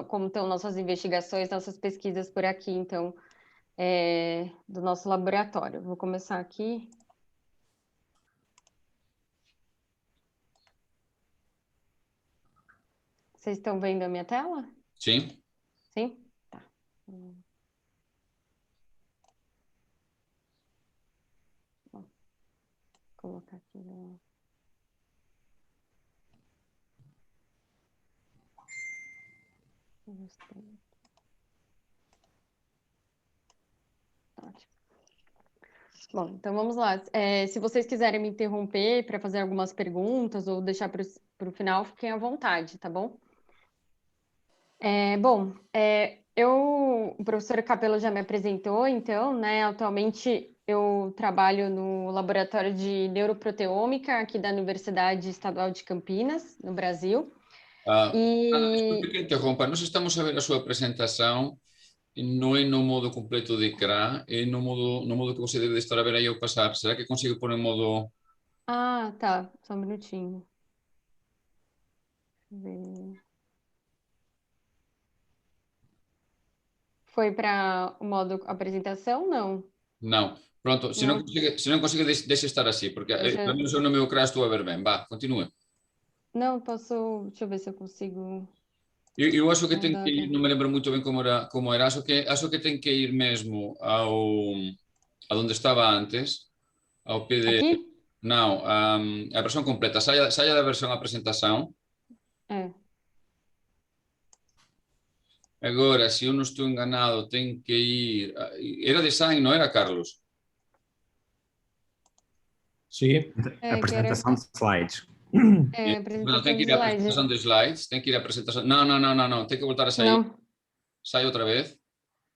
como estão nossas investigações, nossas pesquisas por aqui, então, do nosso laboratório. Vou começar aqui. Vocês estão vendo a minha tela? Sim. Sim? Tá. Vou colocar aqui. Ótimo. Bom, então vamos lá. Se vocês quiserem me interromper para fazer algumas perguntas ou deixar para o final, fiquem à vontade, tá bom? O professor Capello já me apresentou, então, né? Atualmente eu trabalho no Laboratório de Neuroproteômica aqui da Universidade Estadual de Campinas, no Brasil. Ana, desculpe que interrompa. Nós estamos a ver a súa presentação non é no modo completo de ecrã, é no modo que você deve estar a ver aí ao pasar. Será que consigo pôr en modo... Ah, tá. Só um minutinho. Deixa eu ver. Foi para o modo apresentação? Não. Não. Pronto, Não. se non consigue deixe estar así, porque Deixa... pelo menos eu no meu ecrã estou a ver ben. Vá, continue. Não, posso... Deixa eu ver se eu consigo Eu acho que ten que mudar. ir, non me lembro moito ben como era, acho que ten que ir mesmo a donde estaba antes, ao pé de... Aqui? Non, a versión completa. Saia da versión a presentación. É. Agora, se eu non estou enganado, ten que ir... Era design, non era, Carlos? Sim. Que era... Apresentação de slides. Não, tem apresentação que de ir à slide. apresentação de slides, tem que ir à apresentação... Não, tem que voltar a sair. Não. Sai outra vez.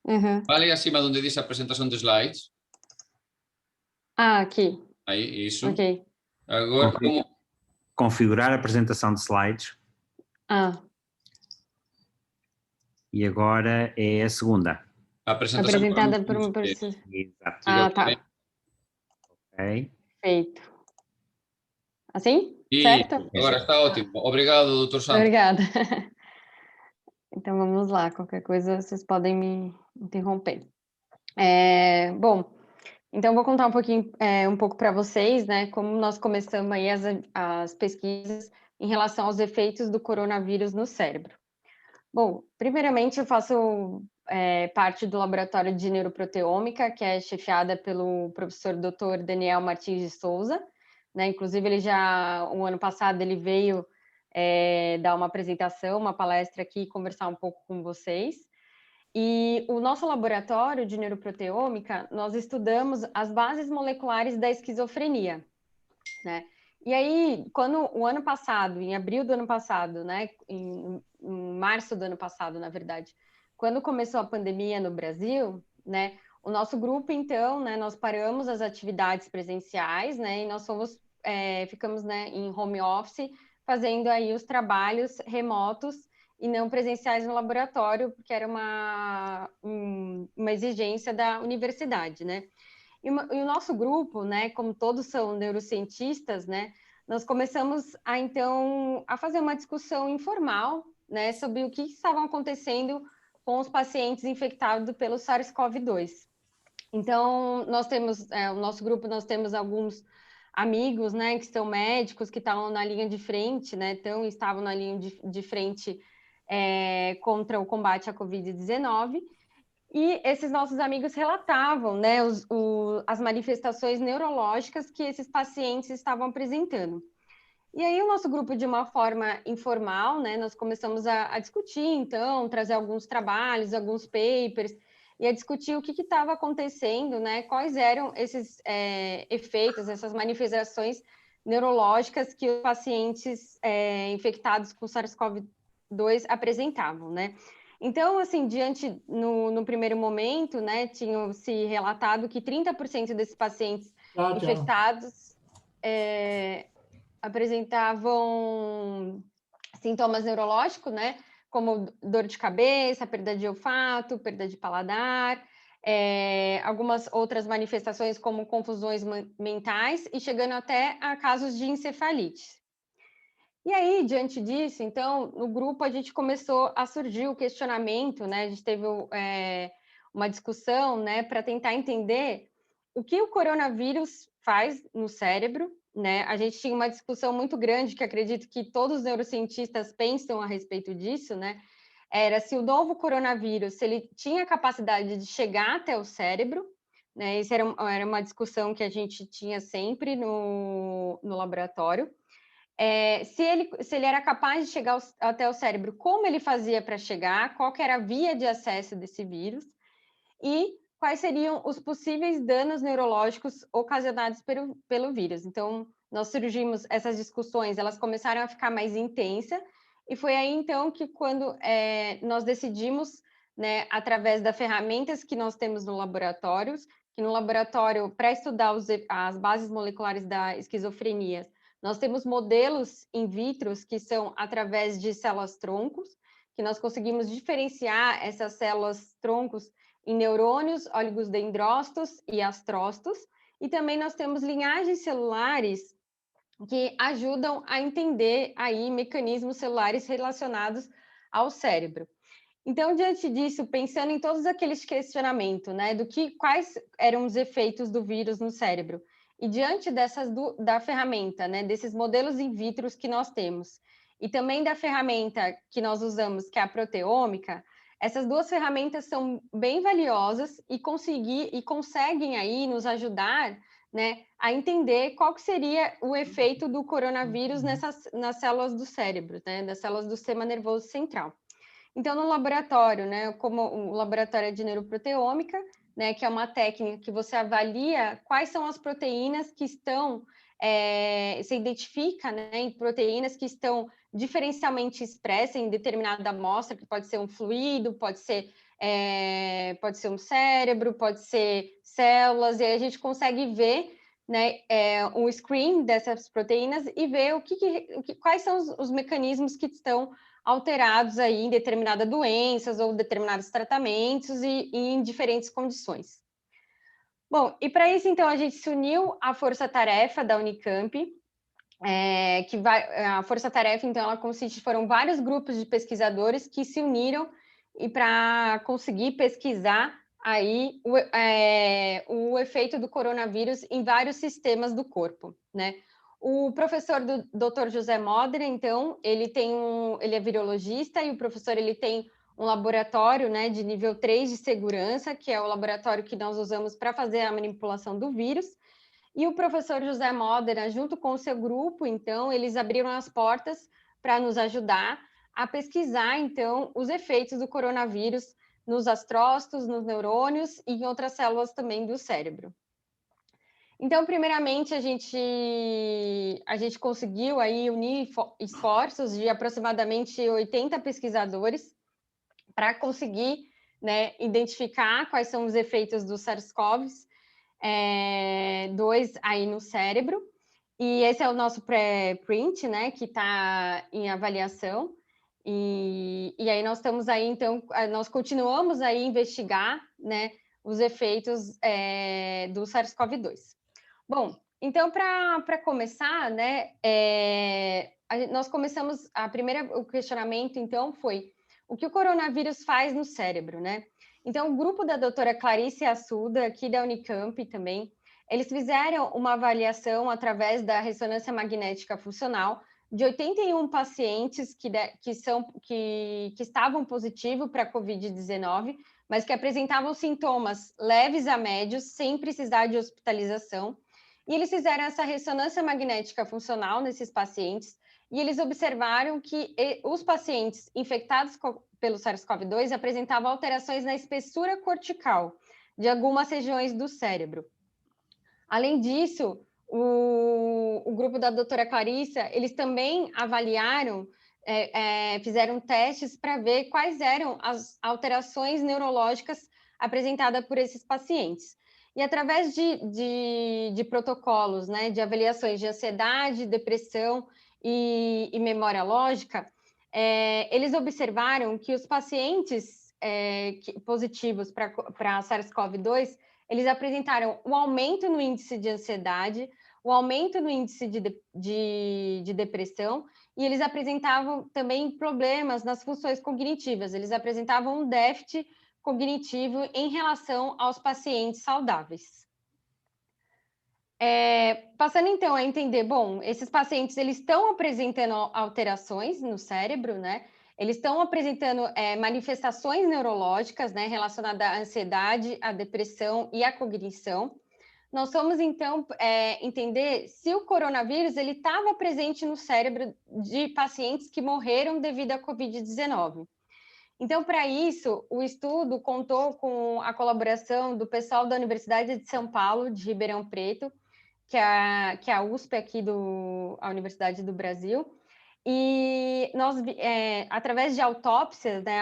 Uhum. Vale acima onde diz apresentação de slides. Ah, aqui. Aí, isso. Ok. Agora, como... Configurar a apresentação de slides. Ah. E agora é a segunda. Apresentação Apresentada por uma pessoa. Exato. Ah, tá. Ok. Feito. Assim? E Certo? agora está ótimo. Obrigado, doutor Santos. Obrigada. Então vamos lá. Qualquer coisa vocês podem me interromper. Bom, então vou contar um pouco para vocês, né, como nós começamos aí as pesquisas em relação aos efeitos do coronavírus no cérebro. Bom, primeiramente eu faço parte do laboratório de neuroproteômica, que é chefiada pelo professor Dr. Daniel Martins de Souza, né? Inclusive o ano passado ele veio dar uma apresentação, uma palestra aqui e conversar um pouco com vocês. E o nosso laboratório de neuroproteômica, nós estudamos as bases moleculares da esquizofrenia, né? E aí, quando o ano passado, em abril do ano passado, né, em março do ano passado, na verdade, quando começou a pandemia no Brasil, né, o nosso grupo, então, né, nós paramos as atividades presenciais, né, e nós ficamos, né, em home office, fazendo aí os trabalhos remotos e não presenciais no laboratório, porque era uma exigência da universidade, né? E o nosso grupo, né, como todos são neurocientistas, né, nós começamos então a fazer uma discussão informal, né, sobre o que estava acontecendo com os pacientes infectados pelo SARS-CoV-2. Então, o nosso grupo, nós temos alguns amigos, né, que são médicos, que estavam na linha de frente, né, estavam na linha de frente contra o combate à Covid-19, e esses nossos amigos relatavam, né, as manifestações neurológicas que esses pacientes estavam apresentando. E aí o nosso grupo, de uma forma informal, né, nós começamos a discutir, então, trazer alguns trabalhos, alguns papers, e a discutir o que estava acontecendo, né, quais eram esses efeitos, essas manifestações neurológicas que os pacientes infectados com SARS-CoV-2 apresentavam, né. Então, assim, no primeiro momento, né, tinham se relatado que 30% desses pacientes infectados apresentavam sintomas neurológicos, né, como dor de cabeça, perda de olfato, perda de paladar, algumas outras manifestações como confusões mentais e chegando até a casos de encefalite. E aí, diante disso, então, no grupo a gente começou a surgir o questionamento, né? A gente teve uma discussão, né, para tentar entender o que o coronavírus faz no cérebro, né? A gente tinha uma discussão muito grande, que acredito que todos os neurocientistas pensam a respeito disso, né? Era se o novo coronavírus, se ele tinha capacidade de chegar até o cérebro, né? Isso era uma discussão que a gente tinha sempre no laboratório. Se ele era capaz de chegar até o cérebro, como ele fazia para chegar, qual que era a via de acesso desse vírus e quais seriam os possíveis danos neurológicos ocasionados pelo vírus. Então, essas discussões, elas começaram a ficar mais intensas, e foi aí, então, que quando nós decidimos, né, através das ferramentas que nós temos no laboratório, que no laboratório, para estudar as bases moleculares da esquizofrenia, nós temos modelos in vitro que são através de células-troncos, que nós conseguimos diferenciar essas células-troncos em neurônios, oligodendrócitos e astrócitos, e também nós temos linhagens celulares que ajudam a entender aí mecanismos celulares relacionados ao cérebro. Então, diante disso, pensando em todos aqueles questionamentos, né, quais eram os efeitos do vírus no cérebro, e diante da ferramenta, né, desses modelos in vitro que nós temos, e também da ferramenta que nós usamos, que é a proteômica, essas duas ferramentas são bem valiosas e conseguem aí nos ajudar, né, a entender qual que seria o efeito do coronavírus nas células do cérebro, né, das células do sistema nervoso central. Então, no laboratório, né, como o laboratório de neuroproteômica, né, que é uma técnica que você avalia quais são as proteínas que estão, você identifica, né, em proteínas que estão diferencialmente expressas em determinada amostra, que pode ser um fluido, pode ser um cérebro, pode ser células, e aí a gente consegue ver, né, um screen dessas proteínas e ver quais são os mecanismos que estão alterados aí em determinadas doenças ou determinados tratamentos e em diferentes condições. Bom, e para isso, então, a gente se uniu à força-tarefa da Unicamp, a força-tarefa, então, ela foram vários grupos de pesquisadores que se uniram e para conseguir pesquisar aí o efeito do coronavírus em vários sistemas do corpo, né? O professor do Dr. José Modena, então, ele é virologista e o professor ele tem um laboratório, né, de nível 3 de segurança, que é o laboratório que nós usamos para fazer a manipulação do vírus. E o professor José Modena, junto com o seu grupo, então, eles abriram as portas para nos ajudar a pesquisar, então, os efeitos do coronavírus nos astrócitos, nos neurônios e em outras células também do cérebro. Então, primeiramente, a gente conseguiu aí unir esforços de aproximadamente 80 pesquisadores para conseguir, né, identificar quais são os efeitos do SARS-CoV-2 aí no cérebro. E esse é o nosso pré-print, né, que está em avaliação. E aí nós estamos aí, então, nós continuamos aí a investigar, né, os efeitos do SARS-CoV-2. Bom, então, para começar, né, nós começamos, o questionamento, então, foi o que o coronavírus faz no cérebro, né? Então, o grupo da doutora Clarice Assuda, aqui da Unicamp também, eles fizeram uma avaliação através da ressonância magnética funcional de 81 pacientes que estavam positivos para a Covid-19, mas que apresentavam sintomas leves a médios, sem precisar de hospitalização. E eles fizeram essa ressonância magnética funcional nesses pacientes, e eles observaram que os pacientes infectados pelo SARS-CoV-2 apresentavam alterações na espessura cortical de algumas regiões do cérebro. Além disso, o grupo da doutora Clarissa, eles também avaliaram, fizeram testes para ver quais eram as alterações neurológicas apresentadas por esses pacientes. E através de protocolos, né, de avaliações de ansiedade, depressão e memória lógica, eles observaram que os pacientes positivos para SARS-CoV-2, eles apresentaram um aumento no índice de ansiedade, um aumento no índice de depressão e eles apresentavam também problemas nas funções cognitivas, eles apresentavam um déficit cognitivo em relação aos pacientes saudáveis. Passando então a entender, bom, esses pacientes eles estão apresentando alterações no cérebro, né? Eles estão apresentando manifestações neurológicas, né, relacionadas à ansiedade, à depressão e à cognição. Nós vamos então entender se o coronavírus ele estava presente no cérebro de pacientes que morreram devido à Covid-19. Então, para isso, o estudo contou com a colaboração do pessoal da Universidade de São Paulo, de Ribeirão Preto, que é a USP aqui a Universidade do Brasil, e nós, através de autópsias, né,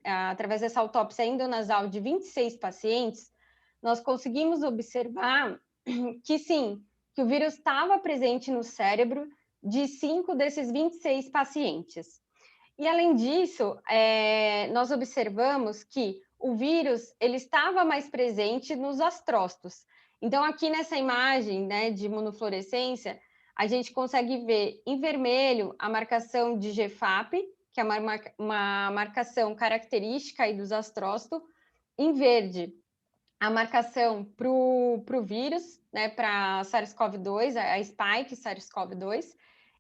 através dessa autópsia endonasal de 26 pacientes, nós conseguimos observar que sim, que o vírus estava presente no cérebro de 5 desses 26 pacientes. E além disso, nós observamos que o vírus ele estava mais presente nos astrócitos. Então, aqui nessa imagem, né, de imunofluorescência, a gente consegue ver em vermelho a marcação de GFAP, que é uma marcação característica aí dos astrócitos, em verde a marcação para o vírus, né, para SARS-CoV-2, a spike SARS-CoV-2,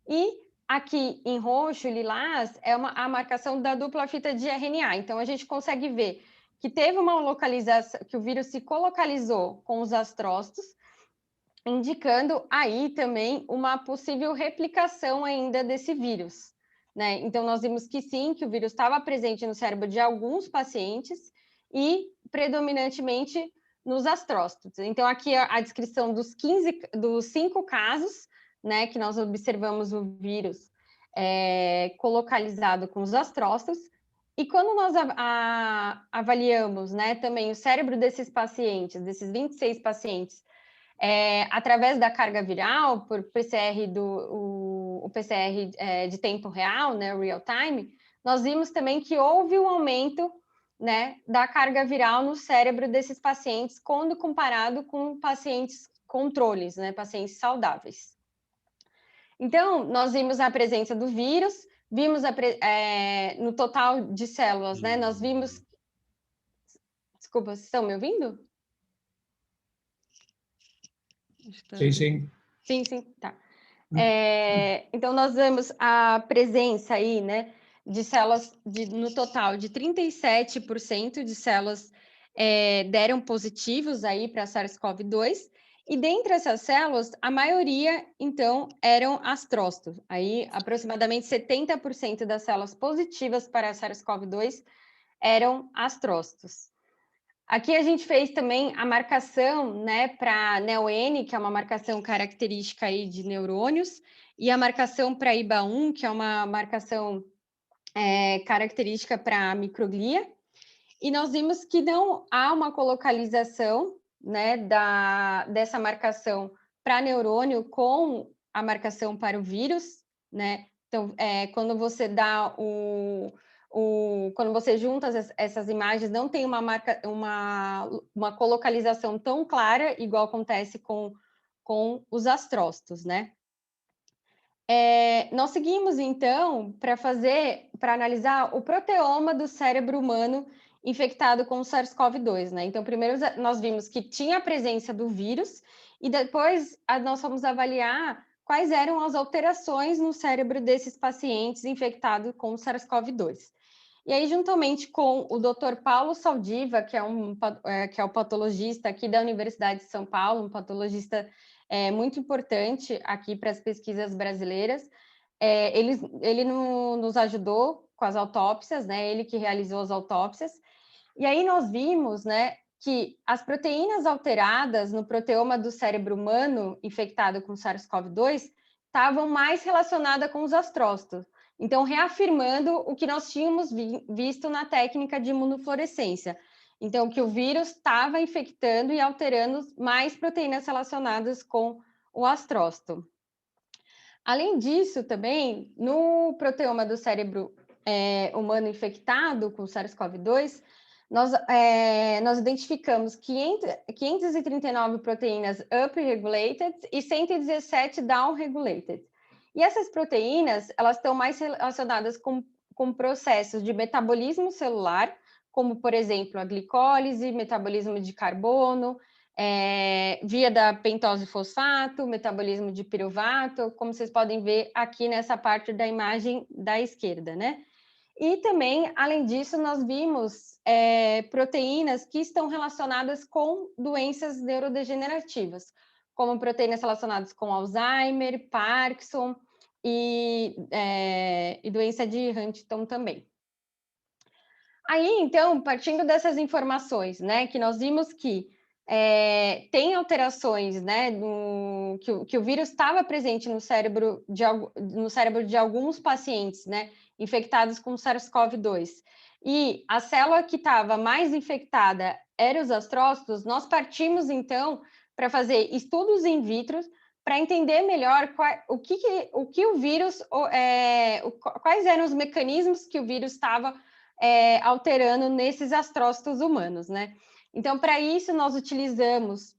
e aqui em roxo, lilás, a marcação da dupla fita de RNA. Então, a gente consegue ver que teve uma localização, que o vírus se colocalizou com os astrócitos, indicando aí também uma possível replicação ainda desse vírus, né? Então, nós vimos que sim, que o vírus estava presente no cérebro de alguns pacientes e predominantemente nos astrócitos. Então, aqui a descrição dos 5 casos, né, que nós observamos o vírus colocalizado com os astrócitos. E quando nós avaliamos, né, também o cérebro desses pacientes, desses 26 pacientes, através da carga viral, por PCR o PCR de tempo real, né, real time, nós vimos também que houve um aumento, né, da carga viral no cérebro desses pacientes quando comparado com pacientes controles, né, pacientes saudáveis. Então, nós vimos a presença do vírus, vimos no total de células, né, nós vimos... Desculpa, vocês estão me ouvindo? Sim, sim. Sim, tá. Então, nós vemos a presença aí, né, de células, no total, de 37% de células deram positivos aí para SARS-CoV-2, e dentre essas células, a maioria, então, eram astrócitos. Aí, aproximadamente 70% das células positivas para SARS-CoV-2 eram astrócitos. Aqui a gente fez também a marcação, né, para NEO-N, que é uma marcação característica aí de neurônios, e a marcação para IBA1, que é uma marcação característica para microglia. E nós vimos que não há uma colocalização, né, dessa marcação para neurônio com a marcação para o vírus, né? Então, quando você dá quando você junta essas imagens, não tem uma colocalização tão clara, igual acontece com os astrócitos, né? Nós seguimos, então, para analisar o proteoma do cérebro humano infectado com o SARS-CoV-2, né? Então, primeiro nós vimos que tinha a presença do vírus e depois nós fomos avaliar quais eram as alterações no cérebro desses pacientes infectados com o SARS-CoV-2. E aí, juntamente com o Dr. Paulo Saldiva, que é o patologista aqui da Universidade de São Paulo, um patologista muito importante aqui para as pesquisas brasileiras, ele nos ajudou com as autópsias, né? Ele que realizou as autópsias. E aí nós vimos, né, que as proteínas alteradas no proteoma do cérebro humano infectado com SARS-CoV-2 estavam mais relacionadas com os astrócitos. Então, reafirmando o que nós tínhamos visto na técnica de imunofluorescência. Então, que o vírus estava infectando e alterando mais proteínas relacionadas com o astrócito. Além disso, também, no proteoma do cérebro humano infectado com SARS-CoV-2, nós identificamos 539 proteínas up-regulated e 117 down-regulated. E essas proteínas, elas estão mais relacionadas com processos de metabolismo celular, como, por exemplo, a glicólise, metabolismo de carbono, via da pentose fosfato, metabolismo de piruvato, como vocês podem ver aqui nessa parte da imagem da esquerda, né? E também, além disso, nós vimos proteínas que estão relacionadas com doenças neurodegenerativas, como proteínas relacionadas com Alzheimer, Parkinson e doença de Huntington também. Aí, então, partindo dessas informações, né, que nós vimos que tem alterações, né, que o vírus estava presente no cérebro de alguns pacientes, né, infectados com SARS-CoV-2, e a célula que estava mais infectada eram os astrócitos, nós partimos, então, para fazer estudos in vitro para entender melhor o que o vírus, quais eram os mecanismos que o vírus estava alterando nesses astrócitos humanos, né? Então, para isso, nós utilizamos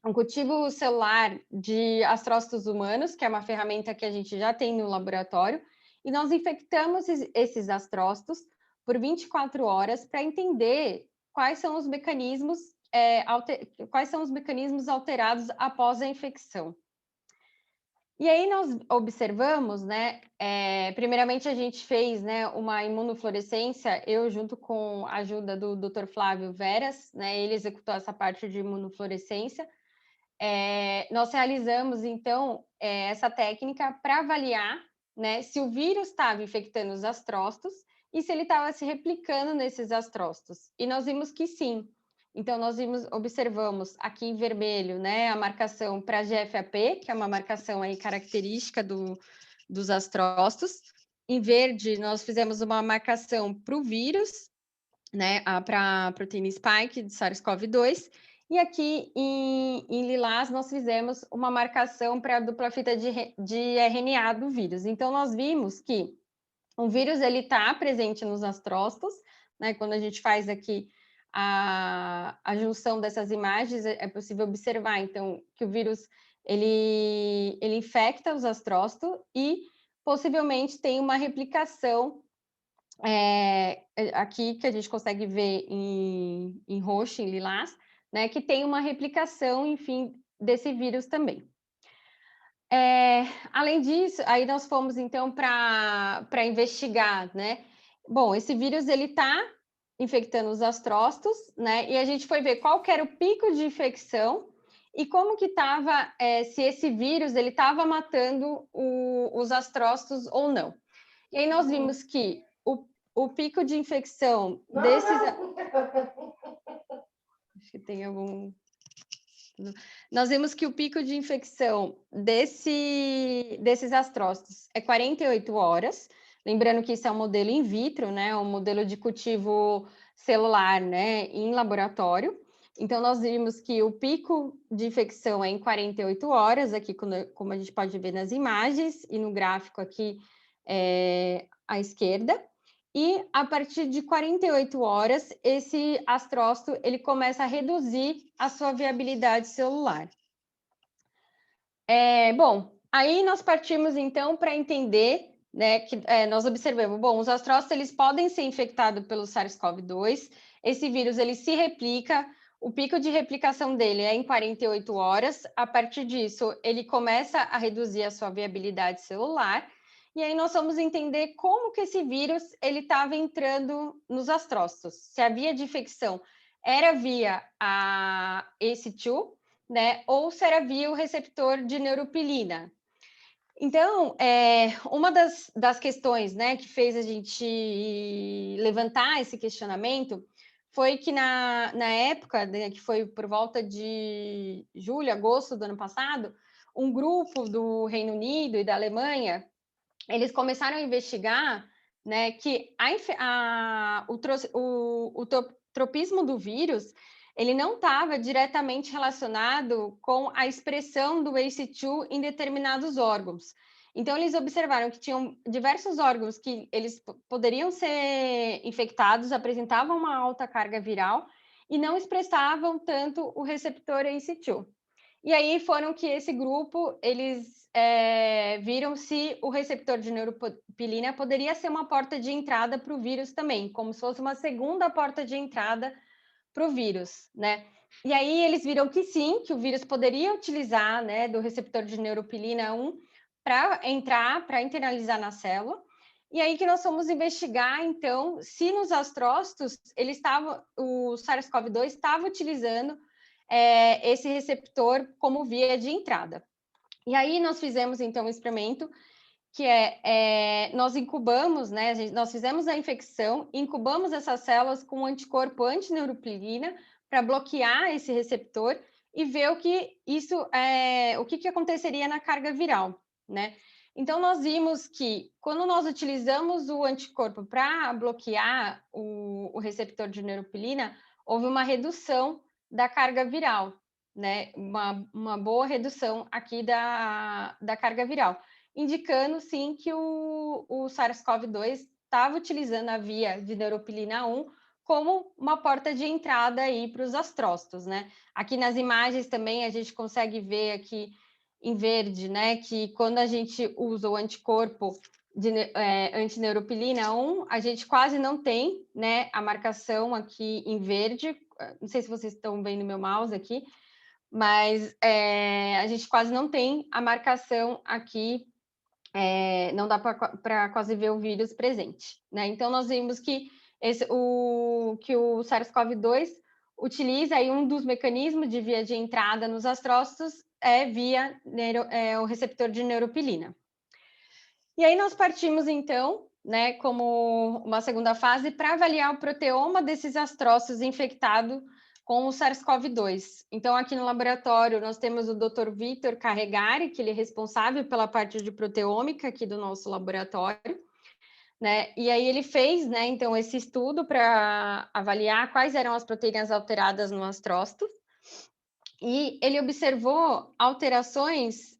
um cultivo celular de astrócitos humanos, que é uma ferramenta que a gente já tem no laboratório, e nós infectamos esses astrócitos por 24 horas para entender quais são os mecanismos alterados após a infecção. E aí nós observamos, né, primeiramente a gente fez, né, uma imunofluorescência, eu junto com a ajuda do Dr. Flávio Veras, né, ele executou essa parte de imunofluorescência. Nós realizamos, então, essa técnica para avaliar, né, se o vírus estava infectando os astrócitos e se ele estava se replicando nesses astrócitos. E nós vimos que sim. Então, nós observamos aqui em vermelho, né, a marcação para GFAP, que é uma marcação aí característica dos astrócitos. Em verde, nós fizemos uma marcação para o vírus, né, para a proteína spike de SARS-CoV-2. E aqui em lilás, nós fizemos uma marcação para a dupla fita de RNA do vírus. Então, nós vimos que o vírus está presente nos astrócitos, né, quando a gente faz aqui a junção dessas imagens, é possível observar, então, que o vírus ele infecta os astrócitos e possivelmente tem uma replicação aqui que a gente consegue ver em roxo, em lilás, né, que tem uma replicação, enfim, desse vírus também. Além disso, aí nós fomos, então, para investigar, né? Bom, esse vírus, ele está infectando os astrócitos, né? E a gente foi ver qual que era o pico de infecção e como que estava, se esse vírus, ele estava matando os astrócitos ou não. E aí nós vimos que o pico de infecção desses... Acho que tem algum... Nós vimos que o pico de infecção desses astrócitos é 48 horas. Lembrando que isso é um modelo in vitro, né? Um modelo de cultivo celular, né? Em laboratório. Então, nós vimos que o pico de infecção é em 48 horas, aqui como a gente pode ver nas imagens, e no gráfico aqui à esquerda. E a partir de 48 horas, esse astrócito ele começa a reduzir a sua viabilidade celular. Bom, aí nós partimos então para entender, né, que nós observamos, bom, os astrócitos eles podem ser infectados pelo SARS-CoV-2, esse vírus ele se replica, o pico de replicação dele é em 48 horas, a partir disso ele começa a reduzir a sua viabilidade celular. E aí nós vamos entender como que esse vírus ele estava entrando nos astrócitos. Se a via de infecção era via a ACE2, né, ou se era via o receptor de neuropilina. Então, uma das questões, né, que fez a gente levantar esse questionamento foi que na época, né, que foi por volta de julho, agosto do ano passado, um grupo do Reino Unido e da Alemanha eles começaram a investigar, né, que o tropismo do vírus ele não estava diretamente relacionado com a expressão do ACE2 em determinados órgãos. Então, eles observaram que tinham diversos órgãos que eles poderiam ser infectados, apresentavam uma alta carga viral e não expressavam tanto o receptor ACE2. E aí foram que esse grupo, eles viram se o receptor de neuropilina poderia ser uma porta de entrada para o vírus também, como se fosse uma segunda porta de entrada para o vírus, né? E aí eles viram que sim, que o vírus poderia utilizar, né, do receptor de neuropilina 1 para entrar, para internalizar na célula. E aí que nós fomos investigar, então, se nos astrócitos o SARS-CoV-2 estava utilizando esse receptor como via de entrada. E aí nós fizemos, então, um experimento que nós incubamos, né? Nós fizemos a infecção, incubamos essas células com um anticorpo antineuropilina para bloquear esse receptor e ver o que aconteceria na carga viral, né? Então, nós vimos que quando nós utilizamos o anticorpo para bloquear o receptor de neuropilina, houve uma redução da carga viral, né? Uma boa redução aqui da carga viral, indicando, sim, que o SARS-CoV-2 estava utilizando a via de neuropilina 1 como uma porta de entrada aí para os astrócitos, né? Aqui nas imagens também a gente consegue ver aqui em verde, né, que quando a gente usa o anticorpo de antineuropilina 1, a gente quase não tem, né, a marcação aqui em verde. Não sei se vocês estão vendo meu mouse aqui, mas a gente quase não tem a marcação aqui, não dá para quase ver o vírus presente, né? Então, nós vimos que o SARS-CoV-2 utiliza aí um dos mecanismos de via de entrada nos astrócitos via o receptor de neuropilina. E aí nós partimos, então, né, como uma segunda fase, para avaliar o proteoma desses astrócitos infectados com o SARS-CoV-2. Então, aqui no laboratório, nós temos o Dr. Vitor Carregari, que ele é responsável pela parte de proteômica aqui do nosso laboratório, né? E aí ele fez, né, então, esse estudo para avaliar quais eram as proteínas alteradas no astrócito, e ele observou alterações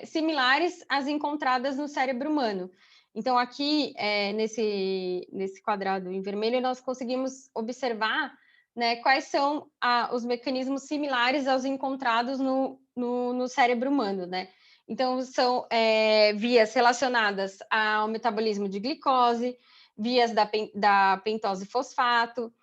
similares às encontradas no cérebro humano. Então, aqui, nesse quadrado em vermelho, nós conseguimos observar, né, quais são os mecanismos similares aos encontrados no cérebro humano, né? Então, são vias relacionadas ao metabolismo de glicose, vias da pentose fosfato,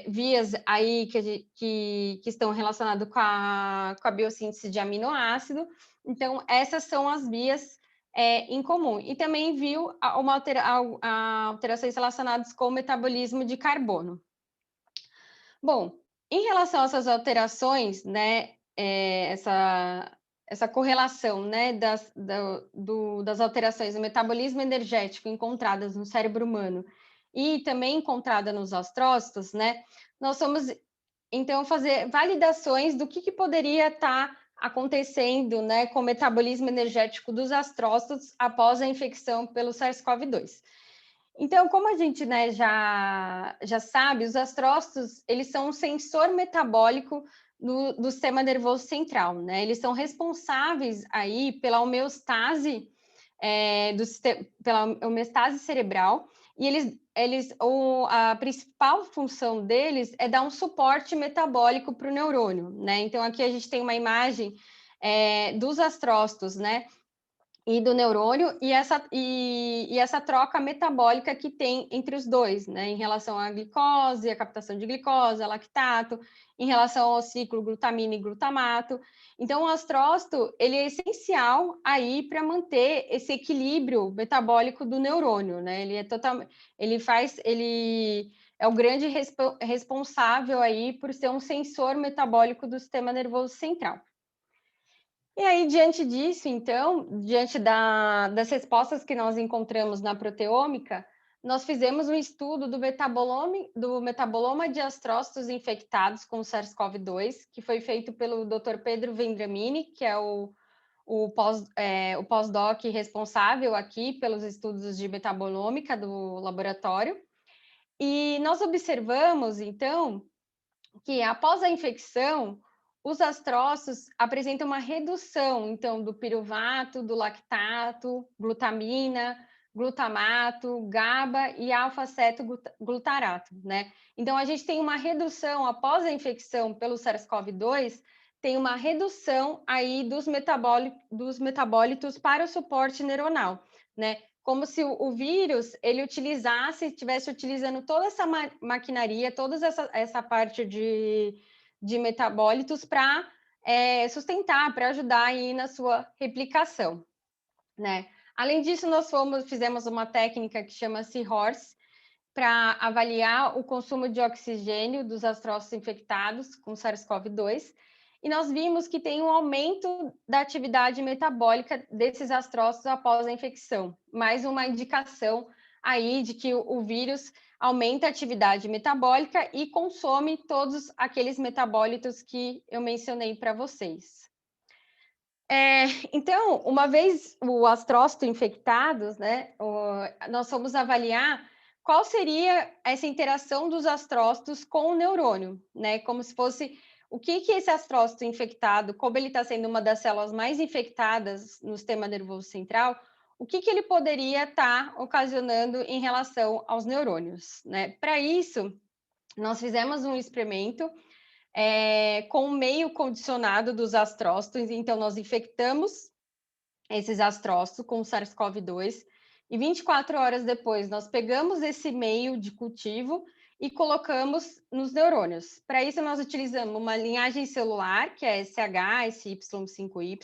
vias aí que estão relacionadas com a biossíntese de aminoácido. Então, essas são as vias em comum. E também viu alterações relacionadas com o metabolismo de carbono. Bom, em relação a essas alterações, né, essa correlação, né, das alterações do metabolismo energético encontradas no cérebro humano e também encontrada nos astrócitos, né, nós fomos, então, fazer validações do que poderia estar acontecendo, né, com o metabolismo energético dos astrócitos após a infecção pelo SARS-CoV-2. Então, como a gente, né, já sabe, os astrócitos, eles são um sensor metabólico do sistema nervoso central, né? Eles são responsáveis aí pela homeostase pela homeostase cerebral, e a principal função deles é dar um suporte metabólico para o neurônio, né? Então, aqui a gente tem uma imagem dos astrócitos, né? E do neurônio, e essa troca metabólica que tem entre os dois, né, em relação à glicose, a captação de glicose, a lactato, em relação ao ciclo glutamina e glutamato. Então, o astrócito, ele é essencial aí para manter esse equilíbrio metabólico do neurônio, né, ele é o grande responsável aí por ser um sensor metabólico do sistema nervoso central. E aí, diante disso, então, diante das respostas que nós encontramos na proteômica, nós fizemos um estudo do metaboloma de astrócitos infectados com SARS-CoV-2, que foi feito pelo Dr. Pedro Vendramini, que é o pós-doc responsável aqui pelos estudos de metabolômica do laboratório. E nós observamos, então, que após a infecção, os astrócitos apresentam uma redução, então, do piruvato, do lactato, glutamina, glutamato, GABA e alfa-cetoglutarato, né? Então, a gente tem uma redução após a infecção pelo SARS-CoV-2 tem uma redução aí dos metabólitos para o suporte neuronal, né? Como se o vírus, ele estivesse utilizando toda essa maquinaria, toda essa parte de metabólitos para sustentar, para ajudar aí na sua replicação, né? Além disso, nós fizemos uma técnica que chama Seahorse, para avaliar o consumo de oxigênio dos astrócitos infectados com SARS-CoV-2, e nós vimos que tem um aumento da atividade metabólica desses astrócitos após a infecção, mais uma indicação aí de que o vírus aumenta a atividade metabólica e consome todos aqueles metabólitos que eu mencionei para vocês. Então, uma vez o astrócito infectados, né, nós fomos avaliar qual seria essa interação dos astrócitos com o neurônio, né? Como se fosse o que esse astrócito infectado, como ele está sendo uma das células mais infectadas no sistema nervoso central, o que ele poderia estar ocasionando em relação aos neurônios, né? Para isso, nós fizemos um experimento com o meio condicionado dos astrócitos, então nós infectamos esses astrócitos com SARS-CoV-2, e 24 horas depois, nós pegamos esse meio de cultivo e colocamos nos neurônios. Para isso, nós utilizamos uma linhagem celular, que é SH, SY5Y,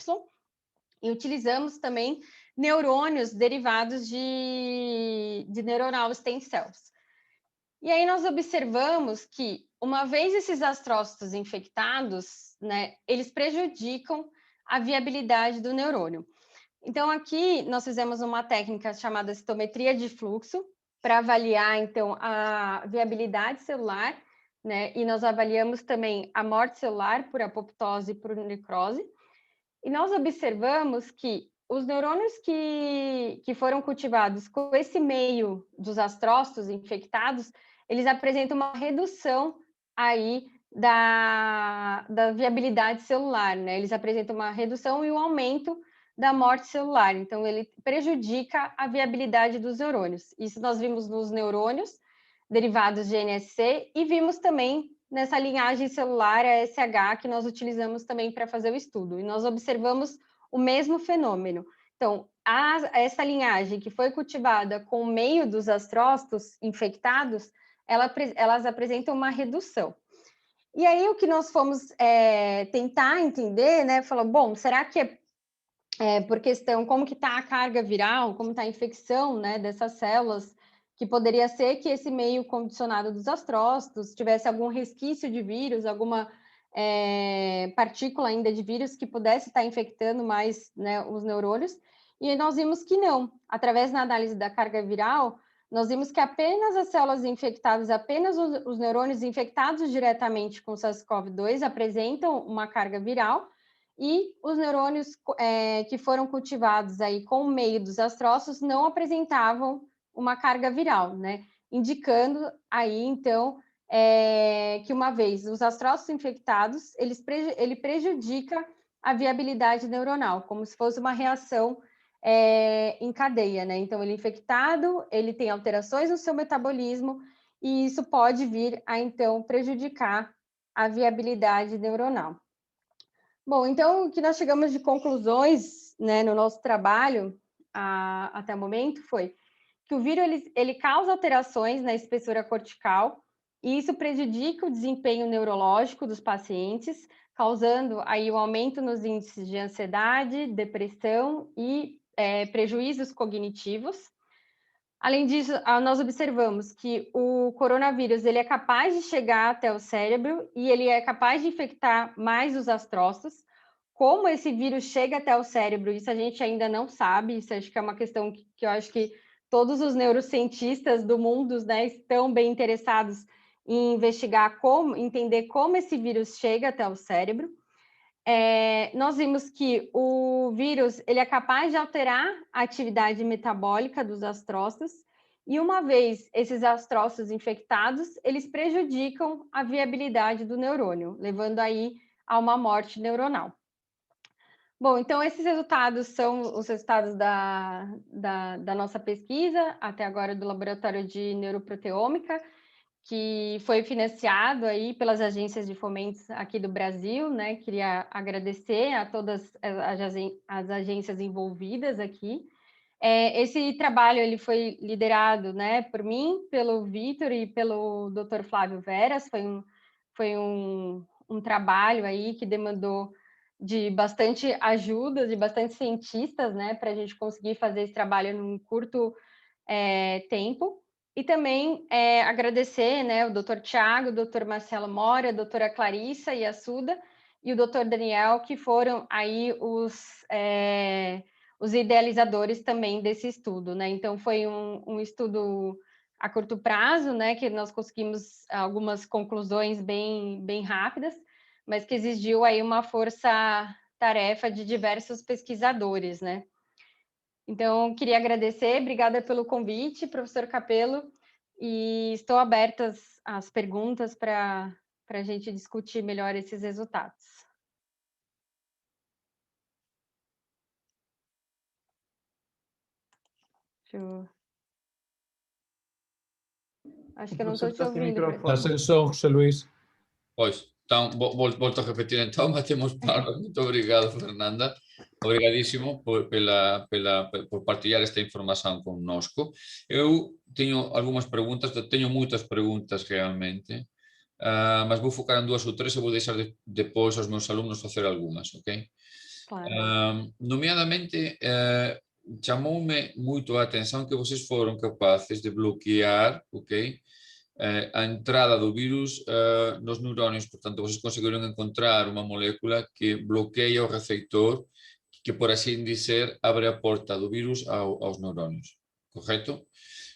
e utilizamos também neurônios derivados de neuronal stem cells. E aí nós observamos que, uma vez esses astrócitos infectados, né, eles prejudicam a viabilidade do neurônio. Então, aqui nós fizemos uma técnica chamada citometria de fluxo para avaliar, então, a viabilidade celular, né? E nós avaliamos também a morte celular por apoptose e por necrose. E nós observamos que os neurônios que foram cultivados com esse meio dos astrócitos infectados, eles apresentam uma redução aí da viabilidade celular, né? Eles apresentam uma redução e um aumento da morte celular, então ele prejudica a viabilidade dos neurônios. Isso nós vimos nos neurônios derivados de NSC e vimos também nessa linhagem celular, a SH, que nós utilizamos também para fazer o estudo. E nós observamos o mesmo fenômeno. Então, essa linhagem que foi cultivada com o meio dos astrócitos infectados, elas apresentam uma redução. E aí, o que nós fomos tentar entender, né, falou, bom, será que por questão como que está a carga viral, como está a infecção, né, dessas células, que poderia ser que esse meio condicionado dos astrócitos tivesse algum resquício de vírus, alguma partícula ainda de vírus que pudesse estar infectando mais, né, os neurônios, e nós vimos que não. Através da análise da carga viral, nós vimos que apenas as células infectadas, apenas os neurônios infectados diretamente com SARS-CoV-2 apresentam uma carga viral, e os neurônios que foram cultivados aí com o meio dos astrócitos não apresentavam uma carga viral, né? Indicando aí, então, que uma vez os astrócitos infectados, ele prejudica a viabilidade neuronal, como se fosse uma reação em cadeia, né? Então, ele é infectado, ele tem alterações no seu metabolismo, e isso pode vir a, então, prejudicar a viabilidade neuronal. Bom, então, o que nós chegamos de conclusões, né, no nosso trabalho até o momento foi que o vírus ele causa alterações na espessura cortical, e isso prejudica o desempenho neurológico dos pacientes, causando aí o aumento nos índices de ansiedade, depressão e prejuízos cognitivos. Além disso, nós observamos que o coronavírus ele é capaz de chegar até o cérebro e ele é capaz de infectar mais os astrócitos. Como esse vírus chega até o cérebro, isso a gente ainda não sabe, isso acho que é uma questão que eu acho que todos os neurocientistas do mundo, né, estão bem interessados em investigar entender como esse vírus chega até o cérebro. Nós vimos que o vírus ele é capaz de alterar a atividade metabólica dos astrócitos, e uma vez esses astrócitos infectados, eles prejudicam a viabilidade do neurônio, levando aí a uma morte neuronal. Bom, então esses resultados são os resultados da nossa pesquisa, até agora do Laboratório de Neuroproteômica, que foi financiado aí pelas agências de fomento aqui do Brasil, né? Queria agradecer a todas as agências envolvidas aqui. Esse trabalho ele foi liderado, né, por mim, pelo Vitor e pelo Dr. Flávio Veras. Foi um trabalho aí que demandou de bastante ajuda, de bastante cientistas, né, para a gente conseguir fazer esse trabalho num curto tempo. E também agradecer, né, o Dr. Tiago, o Dr. Marcelo Mora, a doutora Clarissa Yassuda e o Dr. Daniel, que foram aí os idealizadores também desse estudo, né? Então, foi um estudo a curto prazo, né, que nós conseguimos algumas conclusões bem rápidas, mas que exigiu aí uma força-tarefa de diversos pesquisadores, né? Então, queria agradecer, obrigada pelo convite, professor Capello, e estou aberta às perguntas para a gente discutir melhor esses resultados. Acho que eu não estou te ouvindo. Estás sem som, José Luís. Pois, então, volto a repetir, então, batemos palmas. Muito obrigado, Fernanda. Obrigadíssimo por partilhar esta informação connosco. Eu tenho algumas perguntas, tenho muitas perguntas realmente, mas vou focar em 2 ou 3 e vou deixar depois aos meus alunos fazer algumas, ok? Claro. Nomeadamente, chamou-me muito a atenção que vocês foram capazes de bloquear, ok? A entrada do vírus nos neurónios. Portanto, vocês conseguiram encontrar uma molécula que bloqueia o receptor, que, por assim dizer, abre a porta do vírus aos neurónios. Correto?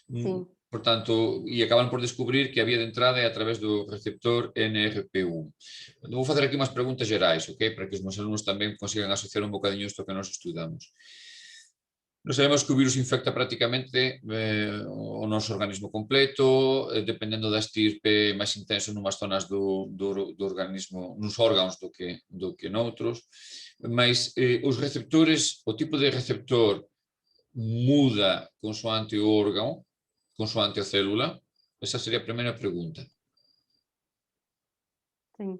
Sim. Portanto, e acaban por descubrir que a vía de entrada é a través do receptor NRP1. Vou fazer aqui umas perguntas gerais, ok? Para que os meus alunos tamén consigan asociar un bocadinho isto que nós estudamos. Nós sabemos que o vírus infecta prácticamente o noso organismo completo, dependendo da estirpe máis intenso numas zonas do organismo, nuns órganos do que noutros, mas os receptores, o tipo de receptor muda consoante o órgão, consoante a célula? Essa seria a primeira pergunta. Sim.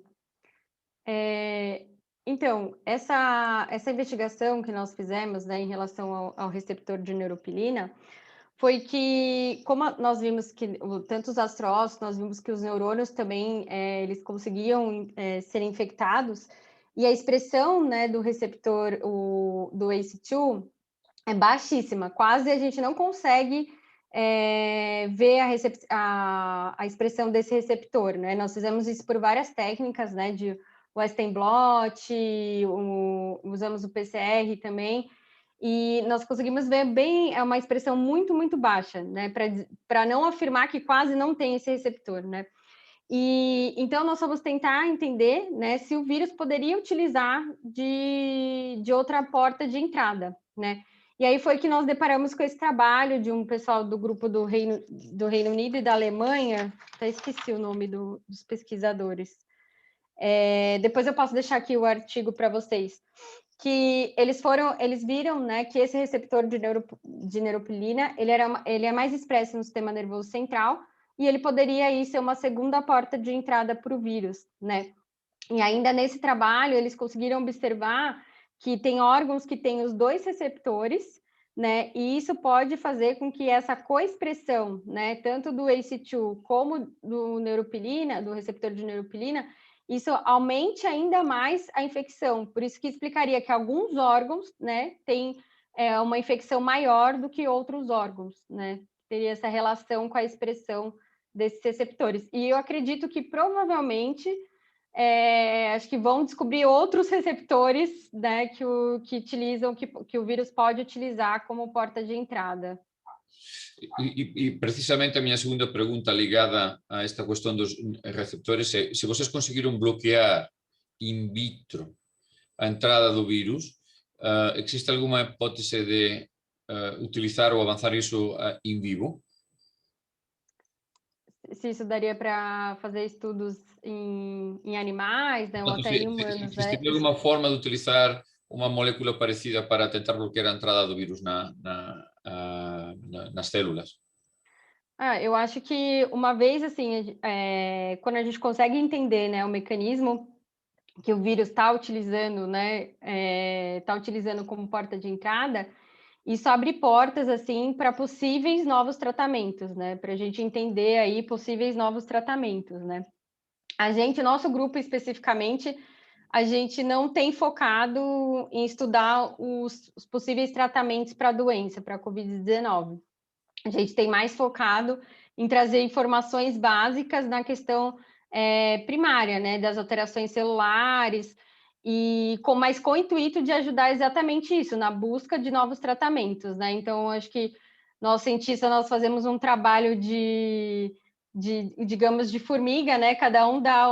Então, essa investigação que nós fizemos, né, em relação ao receptor de neuropilina, foi que, como nós vimos que, tanto os astrócitos, nós vimos que os neurônios também, eles conseguiam ser infectados, e a expressão, né, do receptor, do ACE2, é baixíssima, quase a gente não consegue ver a expressão desse receptor, né? Nós fizemos isso por várias técnicas, né, de Western blot, usamos o PCR também, e nós conseguimos ver bem, uma expressão muito baixa, né, para não afirmar que quase não tem esse receptor, né? E então nós vamos tentar entender, né, se o vírus poderia utilizar de outra porta de entrada, né? E aí foi que nós deparamos com esse trabalho de um pessoal do grupo do Reino Unido e da Alemanha, até esqueci o nome dos pesquisadores. Depois eu posso deixar aqui o artigo para vocês, que eles viram, né, que esse receptor de neuropilina, ele é mais expresso no sistema nervoso central, e ele poderia aí ser uma segunda porta de entrada para o vírus, né? E ainda nesse trabalho, eles conseguiram observar que tem órgãos que têm os 2 receptores, né? E isso pode fazer com que essa coexpressão, né, tanto do ACE2 como do neuropilina, do receptor de neuropilina, isso aumente ainda mais a infecção. Por isso que explicaria que alguns órgãos, né, têm uma infecção maior do que outros órgãos, né? Teria essa relação com a expressão desses receptores. E eu acredito que provavelmente acho que vão descobrir outros receptores, né, que utilizam, que o vírus pode utilizar como porta de entrada. E precisamente a minha segunda pergunta ligada a esta questão dos receptores é: se vocês conseguiram bloquear in vitro a entrada do vírus, existe alguma hipótese de utilizar ou avançar isso in vivo? Se isso daria para fazer estudos em animais, né, ou até em humanos. Existe alguma forma de utilizar uma molécula parecida para tentar bloquear a entrada do vírus nas células? Eu acho que uma vez, assim, quando a gente consegue entender, né, o mecanismo que o vírus está utilizando, né, está utilizando como porta de entrada, isso abre portas, assim, para possíveis novos tratamentos, né, para a gente entender aí possíveis novos tratamentos, né. Nosso grupo especificamente, a gente não tem focado em estudar os possíveis tratamentos para a doença, para a Covid-19. A gente tem mais focado em trazer informações básicas na questão primária, né, das alterações celulares, mas com o intuito de ajudar exatamente isso, na busca de novos tratamentos, né? Então, acho que nós cientistas, nós fazemos um trabalho digamos, de formiga, né? Cada um dá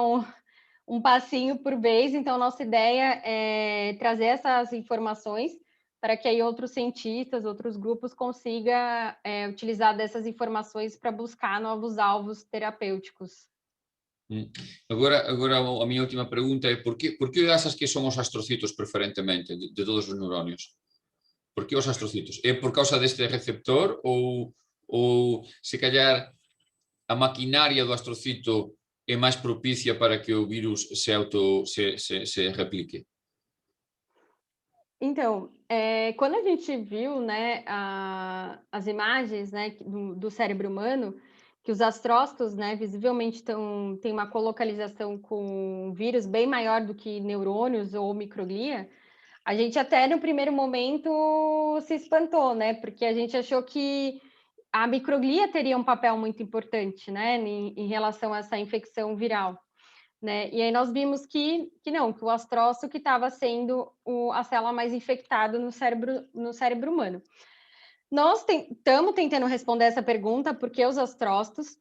um passinho por vez, então nossa ideia é trazer essas informações para que aí outros cientistas, outros grupos consigam utilizar dessas informações para buscar novos alvos terapêuticos. Agora a minha última pergunta é por que achas que son os astrocitos preferentemente de todos os neuronios? Por que os astrocitos? É por causa deste receptor ou se calhar a maquinaria do astrocito é máis propicia para que o virus se replique? Então, quando a gente viu, né, as imagens, né, do cérebro humano, que os astrócitos, né, visivelmente têm uma colocalização com um vírus bem maior do que neurônios ou microglia, a gente até no primeiro momento se espantou, né, porque a gente achou que a microglia teria um papel muito importante, né, em relação a essa infecção viral. Né? E aí nós vimos que não, que o astrócito que estava sendo a célula mais infectada no cérebro humano. Nós estamos tentando responder essa pergunta, por que os astrócitos?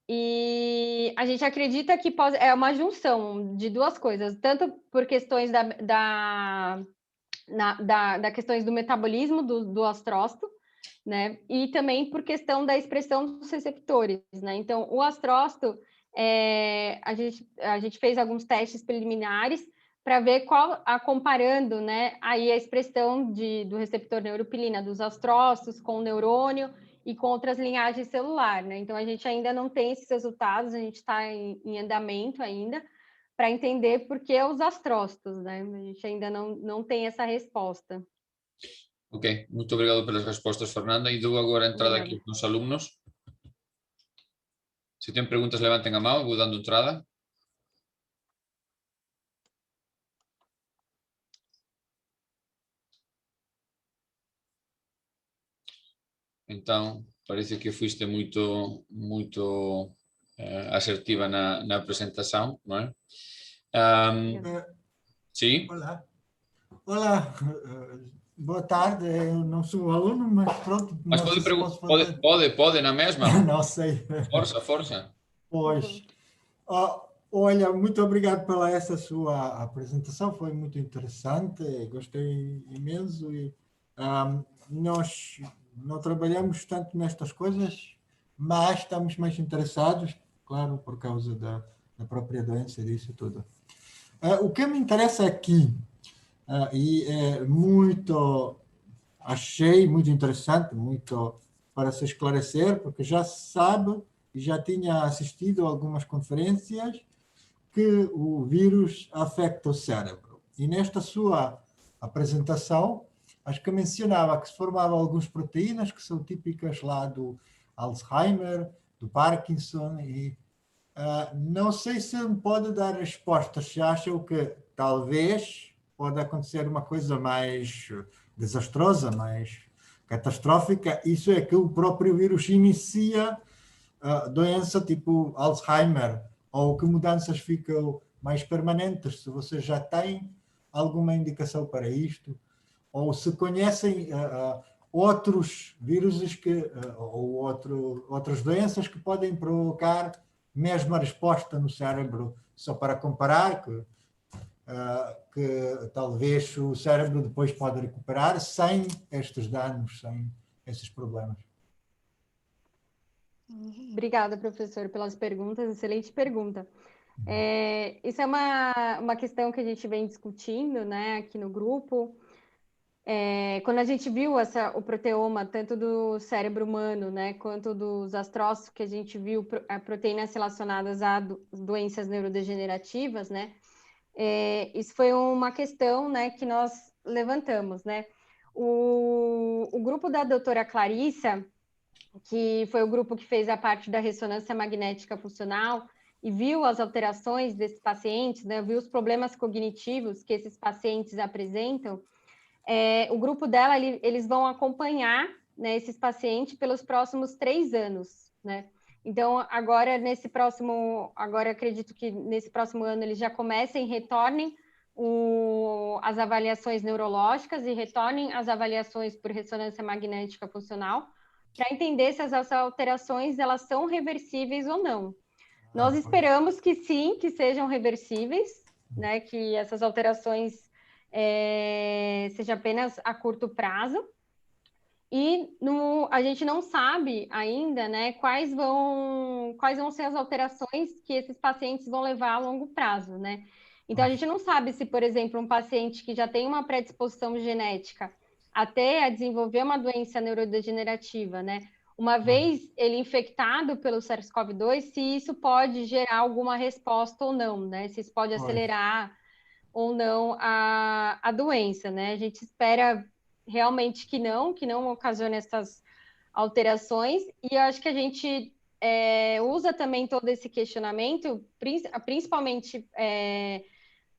E a gente acredita que é uma junção de duas coisas, tanto por questões da questões do metabolismo do astrócito, né? E também por questão da expressão dos receptores, né? Então, o astrócito, a gente fez alguns testes preliminares para ver comparando, né, aí a expressão do receptor neuropilina dos astrócitos com o neurônio e com outras linhagens celulares, né? Então, a gente ainda não tem esses resultados, a gente está em andamento ainda para entender por que os astrócitos, né? A gente ainda não tem essa resposta. Ok, moito obrigado pelas respostas, Fernanda, e dou agora a entrada aquí aos alumnos. Se ten preguntas, levanten a mão, vou dando entrada. Então, parece que fuiste moito asertiva na presentação, não é? Sim? Olá, boa tarde. Eu não sou aluno, mas pronto, Mas não sei se posso fazer. pode na mesma? Não sei. Força. Pois. Olha, muito obrigado pela essa sua apresentação, foi muito interessante, gostei imenso e nós não trabalhamos tanto nestas coisas, mas estamos mais interessados, claro, por causa da própria doença disso tudo. O que me interessa aqui, e é achei muito interessante, muito para se esclarecer, porque já se sabe, e já tinha assistido a algumas conferências, que o vírus afeta o cérebro. E nesta sua apresentação, acho que mencionava que se formavam algumas proteínas que são típicas lá do Alzheimer, do Parkinson, e não sei se me pode dar respostas, se acham que talvez pode acontecer uma coisa mais desastrosa, mais catastrófica, isso é que o próprio vírus inicia doença tipo Alzheimer, ou que mudanças ficam mais permanentes, se você já tem alguma indicação para isto, ou se conhecem outros vírus ou outras doenças que podem provocar mesma resposta no cérebro, só para comparar que talvez o cérebro depois pode recuperar sem estes danos, sem esses problemas. Obrigada, professor, pelas perguntas. Excelente pergunta. Isso é uma questão que a gente vem discutindo, né, aqui no grupo. quando a gente viu o proteoma, tanto do cérebro humano, né, quanto dos astrócitos, que a gente viu proteínas relacionadas a doenças neurodegenerativas, né, isso foi uma questão, né, que nós levantamos, né. O grupo da doutora Clarissa, que foi o grupo que fez a parte da ressonância magnética funcional e viu as alterações desses pacientes, né, viu os problemas cognitivos que esses pacientes apresentam, o grupo dela, eles vão acompanhar, né, esses pacientes pelos próximos 3 anos, né? Então, agora acredito que nesse próximo ano eles já comecem, retornem as avaliações neurológicas e retornem as avaliações por ressonância magnética funcional, para entender se essas alterações elas são reversíveis ou não. Nós esperamos que sim, que sejam reversíveis, né, que essas alterações seja apenas a curto prazo, e a gente não sabe ainda, né, quais vão ser as alterações que esses pacientes vão levar a longo prazo, né? Então, a gente não sabe se, por exemplo, um paciente que já tem uma predisposição genética até a desenvolver uma doença neurodegenerativa, né? Uma vez ele infectado pelo SARS-CoV-2, se isso pode gerar alguma resposta ou não, né? Se isso pode acelerar ou não a doença, né? A gente espera realmente que não ocasione essas alterações, e eu acho que a gente usa também todo esse questionamento, principalmente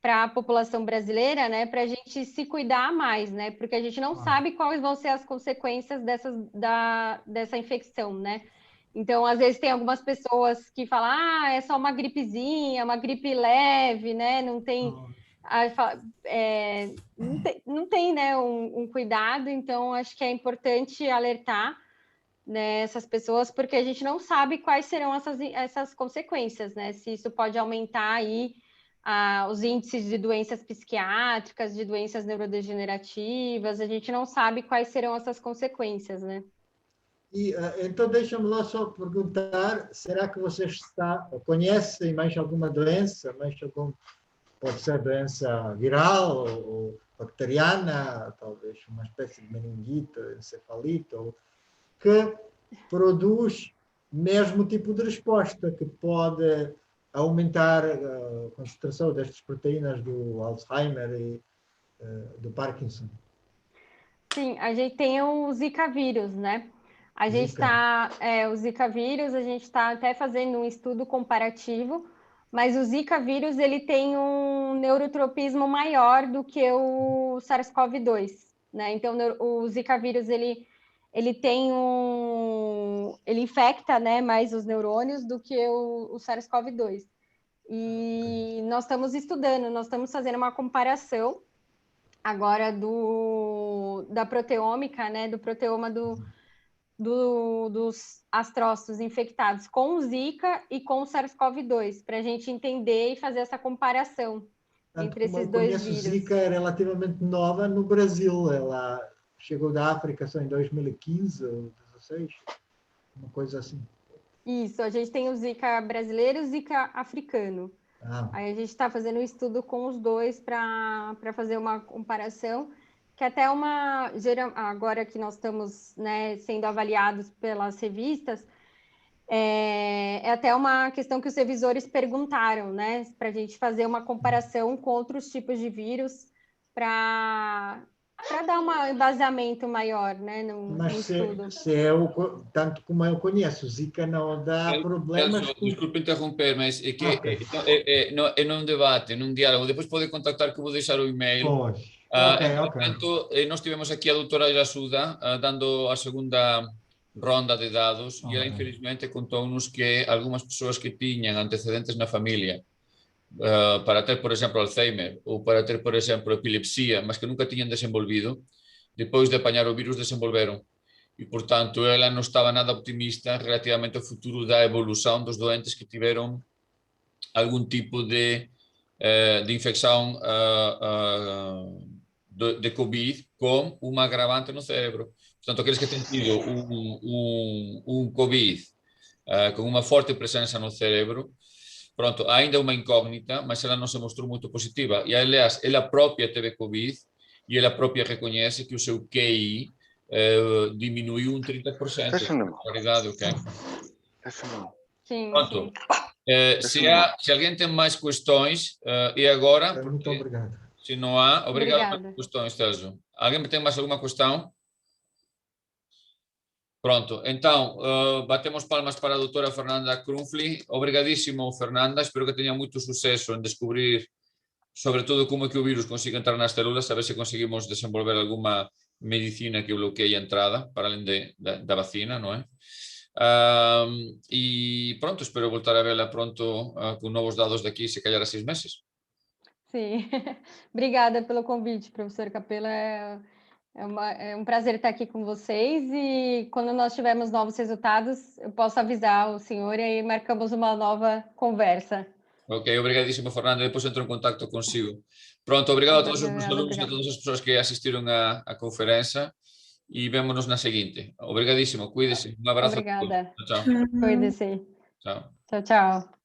para a população brasileira, né, para a gente se cuidar mais, né, porque a gente não sabe quais vão ser as consequências dessa infecção, né. Então, às vezes tem algumas pessoas que falam, é só uma gripezinha, uma gripe leve, né, não tem não tem, né, um cuidado. Então acho que é importante alertar, né, essas pessoas, porque a gente não sabe quais serão essas consequências, né, se isso pode aumentar aí os índices de doenças psiquiátricas, de doenças neurodegenerativas, a gente não sabe quais serão essas consequências, né. E, então, deixa-me lá só perguntar, será que vocês conhecem mais alguma doença, pode ser doença viral ou bacteriana, talvez uma espécie de meningite, encefalite, que produz o mesmo tipo de resposta, que pode aumentar a concentração destas proteínas do Alzheimer e do Parkinson? Sim, a gente tem o Zika vírus, né? O Zika vírus, a gente está até fazendo um estudo comparativo, mas o Zika vírus, ele tem um neurotropismo maior do que o SARS-CoV-2, né? Então, o Zika vírus, ele infecta, né, mais os neurônios do que o SARS-CoV-2. E nós estamos fazendo uma comparação agora da proteômica, né, do proteoma dos astrócitos infectados com o Zika e com o SARS-CoV-2, para a gente entender e fazer essa comparação entre esses dois vírus. Zika é relativamente nova no Brasil, ela chegou da África só em 2015 ou 2016, uma coisa assim. Isso, a gente tem o Zika brasileiro e o Zika africano. Aí a gente está fazendo um estudo com os dois para fazer uma comparação, que até agora que nós estamos, né, sendo avaliados pelas revistas, é até uma questão que os revisores perguntaram, né, para a gente fazer uma comparação com outros tipos de vírus para dar um embasamento maior, né, no estudo. Mas tanto como eu conheço, Zika não dá problemas. Desculpe interromper, mas é que não é um debate, não é um diálogo. Depois pode contactar, que eu vou deixar o e-mail. Portanto, nós tivemos aqui a doutora Irasuda dando a segunda ronda de dados e ela, infelizmente, contou-nos que algumas pessoas que tinham antecedentes na família para ter, por exemplo, Alzheimer ou para ter, por exemplo, epilepsia, mas que nunca tinham desenvolvido, depois de apanhar o vírus, desenvolveram. E, portanto, ela não estava nada optimista relativamente ao futuro da evolução dos doentes que tiveram algum tipo de infecção de Covid com uma agravante no cérebro. Portanto, aqueles que têm tido um Covid com uma forte presença no cérebro, pronto, ainda uma incógnita, mas ela não se mostrou muito positiva. E, aliás, ela própria teve Covid e ela própria reconhece que o seu QI diminuiu 30%. Obrigado, ok? Sim, Pronto. sim. Se alguém tem mais questões, e agora? Muito obrigado. Se não há, obrigado Obrigada. pelas questões, Sérgio. Alguém tem mais alguma questão? Pronto, então, batemos palmas para a doutora Fernanda Krumfli. Obrigadíssimo, Fernanda. Espero que tenha muito sucesso em descobrir, sobretudo, como é que o vírus consigue entrar nas células, a ver se conseguimos desenvolver alguma medicina que bloqueie a entrada, para além da vacina, não é? E pronto, espero voltar a vê-la pronto com novos dados daqui, se calhar a 6 meses. Sim. Obrigada pelo convite, professor Capella. É um prazer estar aqui com vocês e quando nós tivermos novos resultados, eu posso avisar o senhor e aí marcamos uma nova conversa. Ok, obrigadíssimo, Fernando. Depois entro em contato consigo. Pronto, obrigado a todos os meus alunos e a todas as pessoas que assistiram à conferência e vemo-nos na seguinte. Obrigadíssimo, cuide-se. Um abraço a todos. Obrigada. Tchau. Cuide-se. Tchau. Tchau, tchau.